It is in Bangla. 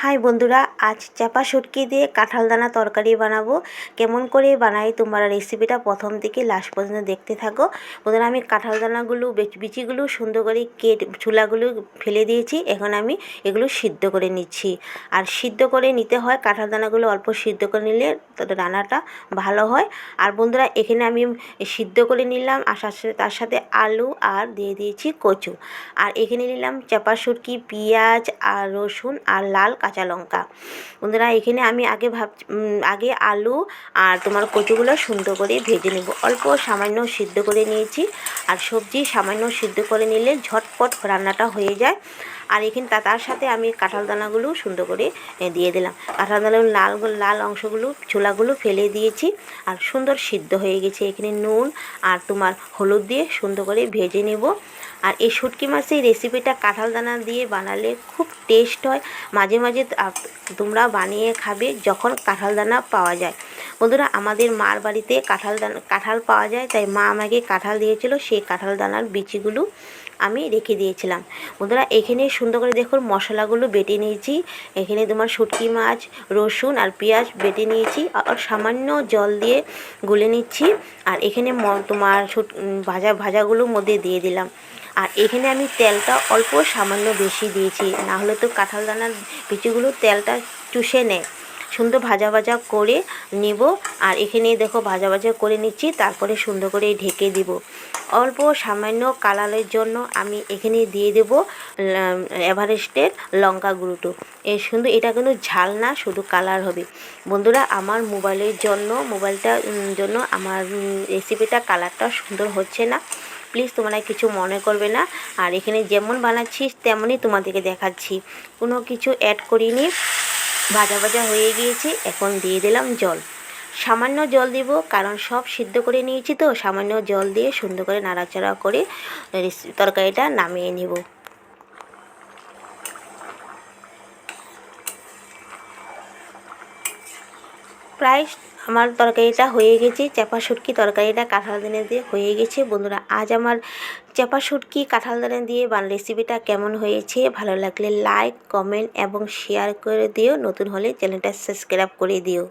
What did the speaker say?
হাই বন্ধুরা, আজ চাপা শুটকি দিয়ে কাঁঠাল দানা তরকারি বানাবো। কেমন করে বানাই তোমরা রেসিপিটা প্রথম থেকে লাস্ট পর্যন্ত দেখতে থাকো। বন্ধুরা, আমি কাঁঠাল দানাগুলো বিচিগুলো সুন্দর করে চুলাগুলো ফেলে দিয়েছি। এখন আমি এগুলো সিদ্ধ করে নিচ্ছি। আর সিদ্ধ করে নিতে হয়, কাঁঠাল দানাগুলো অল্প সিদ্ধ করে নিলে রান্নাটা ভালো হয়। আর বন্ধুরা, এখানে আমি সিদ্ধ করে নিলাম, আর তার সাথে আলু আর দিয়ে দিয়েছি কচু। আর এখানে নিলাম চাপা শুটকি, পেঁয়াজ আর রসুন আর লাল কাঁচা লঙ্কা। বন্ধুরা, এখানে আমি আগে আলু আর কচুগুলো সুন্দর করে ভেজে নেব। অল্প সামান্য সিদ্ধ করে নিয়েছি। আর সবজি সামান্য সিদ্ধ করে নিলে ঝটপট রান্নাটা হয়ে যায়। আর এখানে তার সাথে আমি কাঁঠাল দানাগুলো সুন্দর করে দিয়ে দিলাম। কাঁঠাল দানার লাল অংশগুলো ছোলাগুলো ফেলে দিয়েছি। আর সুন্দর সিদ্ধ হয়ে গেছে। এখানে নুন আর হলুদ দিয়ে সুন্দর করে ভেজে নেব। আর এই শুটকি মাছের রেসিপিটা কাঁঠাল দানা দিয়ে বানালে খুব টেস্ট হয়। মাঝে মাঝে তোমরা বানিয়ে খাবে যখন কাঁঠাল দানা পাওয়া যায়। বন্ধুরা, আমাদের মার বাড়িতে কাঁঠাল পাওয়া যায়, তাই মা আমাকে কাঁঠাল দিয়েছিল। সেই কাঁঠাল দানার বিচিগুলো আমি রেখে দিয়েছিলাম। বন্ধুরা, এখানে সুন্দর করে দেখুন মশলাগুলো বেটে নিয়েছি। এখানে শুটকি মাছ, রসুন আর পেঁয়াজ বেটে নিয়েছি। আর সামান্য জল দিয়ে গুলে নিচ্ছি। আর এখানে ভাজাগুলোর মধ্যে দিয়ে দিলাম। আর এখানে আমি তেলটা অল্প সামান্য বেশি দিয়েছি, না হলে তো কাঁঠাল দানার বিচিগুলো তেলটা চুষে নেয়। সুন্দর ভাজা করে নেব। আর এখানে দেখো ভাজা করে নিচ্ছি, তারপরে সুন্দর করে ঢেকে দিব। অল্প সামান্য কালারের জন্য আমি এখানে দিয়ে দেব এভারেস্টের লঙ্কা গুঁড়োটো। সুন্দর, এটা কিন্তু ঝাল না, শুধু কালার হবে। বন্ধুরা, আমার মোবাইলটার জন্য আমার রেসিপিটা কালারটা সুন্দর হচ্ছে না। প্লিজ তোমরা কিছু মনে করবে না। আর এখানে যেমন বানাচ্ছি তেমনই তোমাদেরকে দেখাচ্ছি, কোনো কিছু অ্যাড করিনি। ভাজা হয়ে গিয়েছে। এখন দিয়ে দিলাম জল, সামান্য জল দিব, কারণ সব সিদ্ধ করে নিয়েছি তো। সামান্য জল দিয়ে সুন্দর করে নাড়াচাড়া করে তরকারিটা নামিয়ে নেব। প্রায় আমার তরকারিটা হয়ে গেছে। চাপা শুটকি তরকারিটা কাঁঠাল দানা দিয়ে হয়ে গেছে। বন্ধুরা, আজ আমার চাপা শুটকি কাঁঠাল দানা দিয়ে রেসিপিটা কেমন হয়েছে, ভালো লাগলে লাইক, কমেন্ট এবং শেয়ার করে দিও। নতুন হলে চ্যানেলটা সাবস্ক্রাইব করে দিও।